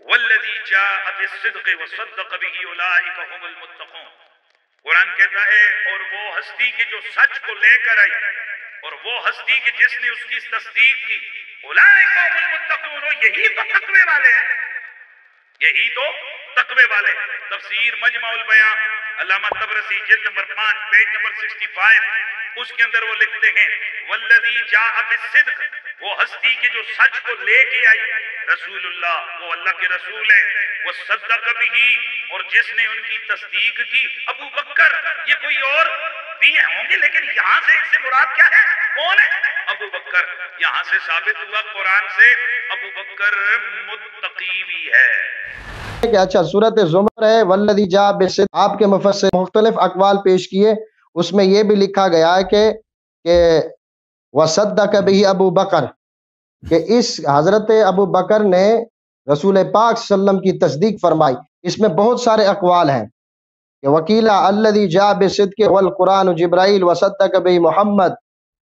والذی جاء بالصدق وصدق به اولئک هم المتقون. قرآن کہتا ہے اور وہ ہستی کے جو سچ کو لے کر آئی اور وہ ہستی کے جس نے اس کی تصدیق کی، اولئک هم المتقون، یہی تو تقوی والے ہیں، یہی تو تقوی والے ہیں. تفسیر مجمع البیان علامہ طبرسی جلد نمبر 5 پیج نمبر 65، اس کے اندر وہ لکھتے ہیں والذی جاء بالصدق، وہ ہستی کے جو سچ کو لے کے آئی، رسول اللہ، وہ اللہ کے رسول ہیں، وصدق بھی، اور جس نے ان کی تصدیق کی، ابو بکر. یہ کوئی اور بھی ہوں گے لیکن یہاں سے اس سے مراد کیا ہے؟ کون ہے؟ ابو بکر. یہاں سے ثابت ہوا قرآن سے ابو بکر متقی بھی ہے. کہ اچھا سورۃ زمر ہے والذی جاء بالصدق، آپ کے مفسر مختلف اقوال پیش کیے، اس میں یہ بھی لکھا گیا ہے کہ وصدق به ابو بکر، کہ اس حضرت ابو بکر نے رسول پاک صلی اللہ علیہ وسلم کی تصدیق فرمائی. اس میں بہت سارے اقوال ہیں کہ وکیل الذی جاء بالصدق والقرآن جبرائیل وصدق به محمد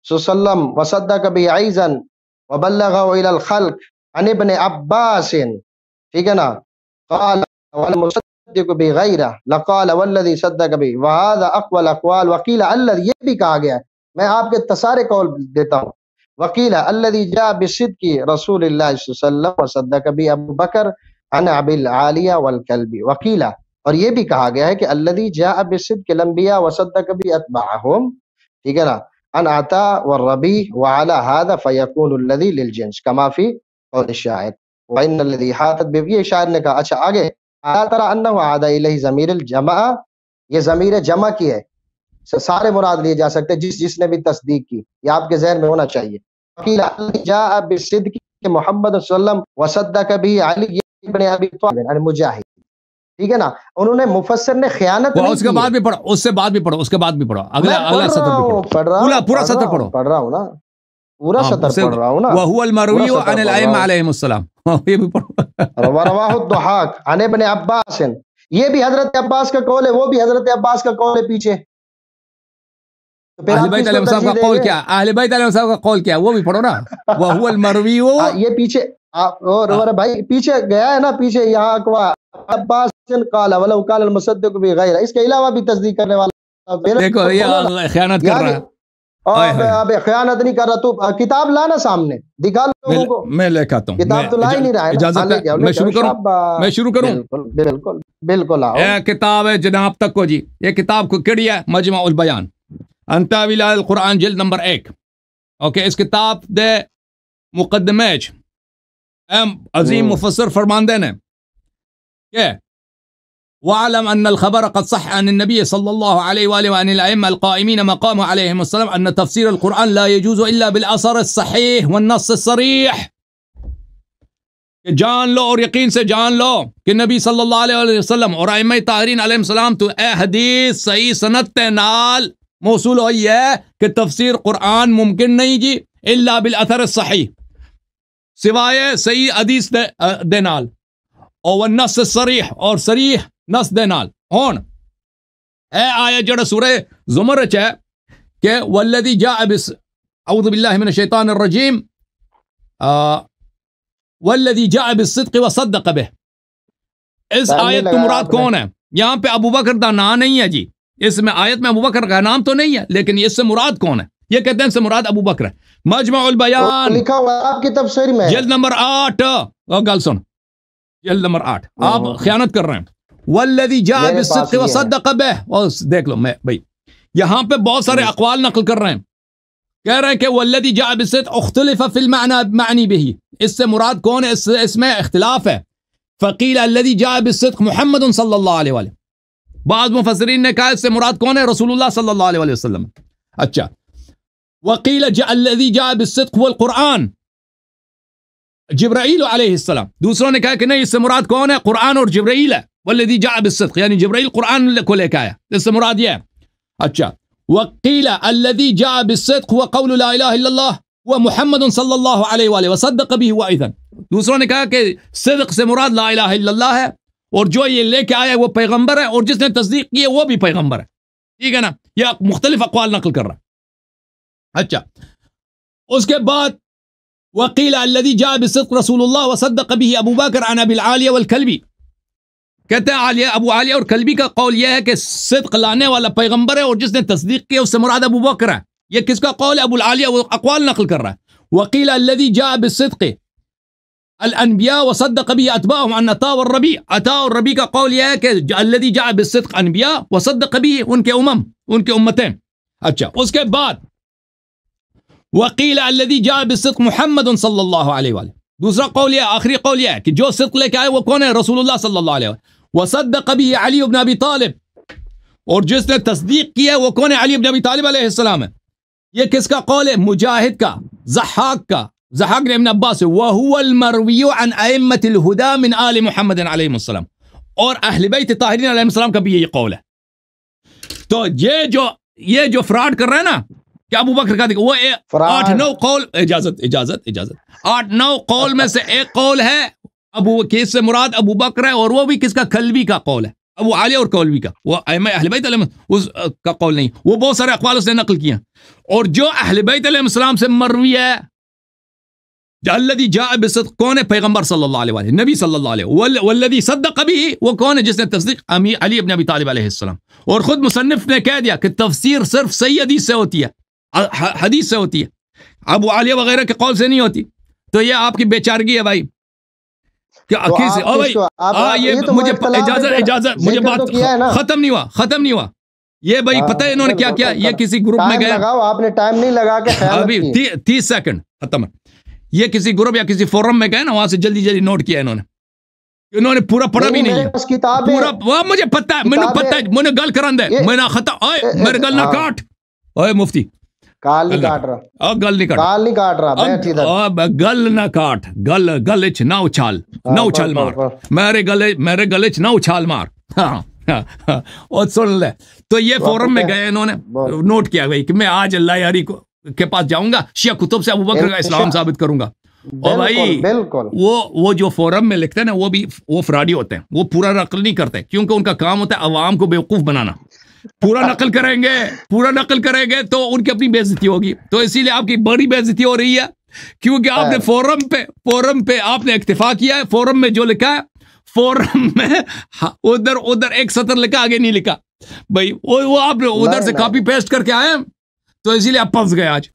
صلی اللہ علیہ وسلم وصدق به عیزا وبلغه الى الخلق عن ابن عباس، ٹھیک ہے نا، قال والمصدق بغیرہ لقال والذی صدق به، وهذا اقوى الاقوال. وکیل الذی، یہ بھی کہا گیا ہے، میں آپ کے سارے قول دیتا ہوں. وکیل الذی جاء بالصدق رسول اللہ صلی اللہ علیہ وسلم وصدق به ابو بکر عن ابی العالیہ والکلبی. وکیل، اور یہ بھی کہا گیا ہے کہ الذی جاء بالصدق الانبیاء وصدق به اتباعهم، ٹھیک ہے نا، ان عطاء والربیع وعلى هذا فیکون الذی للجنس کما فی قول الشاعر وان الذی حاطت به. یہ شاعر نے کہا. اچھا آگے، الا ترى انه عاد الیہ ضمیر الجمع، یہ ضمیر جمع کی ہے، سارے مراد لیے جا سکتے جس نے بھی تصدیق کی، یہ آپ کے ذہن میں ہونا چاہیے. وکیل الذی جاء بالصدق کہ محمد صلی اللہ علیہ وسلم وصدق به علی ابن ابی طالب المجاہد، ٹھیک ہے نا. انہوں نے مفسر نے خیانت نہیں کی. اس کے بعد بھی پڑھو، اس سے بعد بھی پڑھو، اس کے بعد بھی پڑھو، اگلا سطر بھی پڑھو، پورا سطر پڑھو. پڑھ رہا ہوں نا، پورا سطر پڑھ رہا ہوں نا. وهو المروی عن الائمہ علیہم السلام، یہ بھی پڑھو. رواہ الضحاک عن ابن عباس، یہ بھی حضرت عباس کا قول ہے، وہ بھی حضرت عباس کا قول ہے پیچھے. اہل بیت علیہ السلام کا قول کیا؟ اہل بیت علیہ السلام کا قول کیا؟ وہ بھی پڑھو نا. وهو المروی، یہ پیچھے اور بھائی پیچھے گیا ہے نا، پیچھے یہاں عباس قال ولو قال المصدق بغیر، اس کے علاوہ بھی تصدیق کرنے والا. دیکھو یہ خیانت کر رہا ہے. اب خیانت نہیں کر رہا، تو کتاب لانا سامنے دکھا لوگوں کو. میں لے کے آتا ہوں، کتاب تو لا ہی نہیں رہا ہے. اجازت ہے میں شروع کروں؟ میں شروع کروں؟ بالکل بالکل. یہ کتاب ہے جناب تک کو جی، یہ کتاب کو کڑی ہے مجمع البیان ان تاویل القرآن جلد نمبر 1. اوکے، اس کتاب دے مقدمے عظیم مفسر فرماندے نے کہ وَعَلَمْ أَنَّ الْخَبَرَ قَدْ صَحَّ عَنِ النَّبِيِّ صَلَّى اللَّهُ عَلَيْهِ وَآلِهِ وَعَنِ الْأَئِمَّةِ الْقَائِمِينَ مَقَامُ عَلَيْهِمُ السَّلَامُ أَنَّ تَفْسِيرَ الْقُرْآنِ لَا يَجُوزُ إِلَّا بِالْأَثَرِ الصَّحِيحِ وَالنَّصِّ الصَّرِيحِ. کہ جان لو اور یقین سے جان لو کہ نبی صلی اللہ علیہ وسلم اور ائمہ طاہرین علیہ السلام تو اے حدیث صحیح سند نال موصول ہوئی ہے کہ تفسیر قرآن ممکن نہیں جی الا بالاثر الصحیح، سوائے صحیح حدیث دے نال، اور والنص الصریح، اور صریح نص دے نال. ہون اے آیا جڑا سورہ زمر چ ہے کہ والذی جاء اعوذ باللہ من الشیطان الرجیم والذی جاء بالصدق وصدق به، اس آیت تو مراد کون ہے؟ یہاں پہ ابو بکر دا نام نہیں ہے جی، اس میں آیت میں ابو بکر کا نام تو نہیں ہے، لیکن اس سے مراد کون ہے؟ یہ کہتے ہیں اس سے مراد ابو بکر ہے. مجمع البیان لکھا ہوا آپ کی تفسیر میں جلد نمبر 8، گل سن، جلد نمبر 8. آپ خیانت کر رہے ہیں. والذی جاء بالصدق وصدق به، اور دیکھ لو میں بھائی یہاں پہ بہت سارے اقوال نقل کر رہے ہیں، کہہ رہے ہیں کہ والذی جاء بالصدق اختلف فی المعنى معنی به، اس سے مراد کون ہے؟ اس میں اختلاف ہے. فقیل الذی جاء بالصدق محمد صلی اللہ علیہ وآلہ، بعض مفسرین نے کہا اس سے مراد کون ہے؟ رسول اللہ صلی اللہ علیہ وسلم. اچھا، وقیل الذی جاء بالصدق هو القرآن جبرائیل علیہ السلام، دوسروں نے کہا کہ نہیں، اس سے مراد کون ہے؟ قرآن اور جبرائیل ہے. والذی جاء بالصدق یعنی جبرائیل قرآن کو لے کے آیا، اس سے مراد یہ ہے. اچھا، وقیل الذی جاء بالصدق هو قول لا الہ الا اللہ ومحمد صلی اللہ علیہ وآلہ وصدق به وایضا، دوسروں نے کہا کہ صدق سے مراد لا الہ الا اللہ ہے، اور جو یہ لے کے آیا ہے وہ پیغمبر ہے، اور جس نے تصدیق کی ہے وہ بھی پیغمبر ہے. ٹھیک ہے نا، یہ مختلف اقوال نقل کر رہا ہے. اچھا، اس کے بعد وقیل الذی جاء بالصدق رسول اللہ وصدق به ابو بکر عن ابی العالیہ والکلبی. کہتے ہیں ابو عالیہ اور کلبی کا قول یہ ہے کہ صدق لانے والا پیغمبر ہے اور جس نے تصدیق کی اس سے مراد ابو بکر ہے. یہ کس کا قول ہے؟ ابو العالیہ، وہ اقوال نقل کر رہا ہے. وقیل الذی جاء بالصدق الانبیاء وصدق به اتباعهم عن عطاء والربیع. عطاء اور ربیع کا قول یہ ہے کہ الذی جاء بالصدق انبیاء وصدق به ان کے ان کے امتیں. اچھا، اس کے بعد وقیل الذی جاء بالصدق محمد صلی اللہ علیہ وآلہ. دوسرا قول یہ، آخری قول یہ ہے کہ جو صدق لے کے آئے وہ کون ہے؟ رسول اللہ صلی اللہ علیہ وآلہ. وصدق به علی بن ابی طالب، اور جس نے تصدیق کی ہے وہ کون ہے؟ علی بن ابی طالب علیہ السلام ہے. یہ کس کا قول ہے؟ مجاہد کا، ضحاک کا. ضحاک نے ابن عباس سے وَهُوَ الْمَرْوِيُّ عَنْ أَئِمَّةِ الْهُدَى مِنْ آلِ محمد علیہ السلام. اور اہل بیت طاہرین علیہ السلام کا بھی یہی قول ہے. تو یہ جو فراڈ کر رہا ہے نا کہ ابو بکر کا وہ 8-9 قول، اجازت 8-9 قول میں سے ایک قول ہے ابو کس سے مراد ابو بکر ہے، اور وہ بھی کس کا؟ کلبی کا قول ہے، ابو عالیہ اور کلبی کا. وہ ائمہ اہل بیت علیہ اس کا قول نہیں. وہ بہت سارے اقوال اس نے نقل کیے. اور جو اہل بیت علیہ السلام سے مروی ہے الذی جاء بالصدق کون ہے؟ پیغمبر صلی اللہ علیہ وآلہ، نبی صلی اللہ علیہ. والذی صدق به وہ کون ہے؟ جس نے تصدیق علی ابن ابی طالب علیہ السلام. اور خود مصنف نے کہہ دیا کہ تفسیر صرف صحیح حدیث سے ہوتی ہے، حدیث سے ہوتی ہے، ابو عالیہ وغیرہ کے قول سے نہیں ہوتی. تو یہ آپ کی بیچارگی ہے بھائی. مجھے اجازت مجھے بات ختم نہیں ہوا. یہ بھائی پتہ ہے انہوں نے کیا کیا؟ یہ کسی گروپ میں گئے، آپ نے ٹائم نہیں لگا کے ابھی 30 سیکنڈ ختم ہے. یہ کسی گروپ یا کسی فورم میں گئے نا، وہاں سے جلدی نوٹ کیا انہوں نے پورا پڑھا بھی نہیں ہے پورا. وہ مجھے پتہ ہے، مجھے پتہ ہے، مجھے گل کرن دے، میں نہ ختم. میرے گل نہ کاٹ، اوے مفتی گال نہیں کاٹ رہا، گل نہیں کاٹ رہا، بیٹھ ادھر. گل نہ کاٹ، گل چ نہ اچھال مار، میرے گلے چ نہ اچھال مار. اور سن لے. تو یہ فورم میں گئے، انہوں نے نوٹ کیا بھائی کہ میں آج اللہ یاری کے پاس جاؤں گا، شیعہ کتب سے ابو بکر کا اسلام ثابت کروں گا. اور بھائی وہ جو فورم میں لکھتے ہیں نا، وہ فراڈی ہوتے ہیں، وہ پورا نقل نہیں کرتے، کیونکہ ان کا کام ہوتا ہے عوام کو بیوقوف بنانا. پورا نقل کریں گے تو ان کی اپنی بے عزتی ہوگی. تو اسی لیے آپ کی بڑی بے عزتی ہو رہی ہے، کیونکہ آپ نے فورم پہ آپ نے اکتفا کیا ہے. فورم میں جو لکھا ہے، فورم میں ادھر ایک سطر لکھا، آگے نہیں لکھا بھائی. وہ آپ نے ادھر سے کاپی پیسٹ کر کے آئے، تو اسی لیے آپ پھنس گئے آج.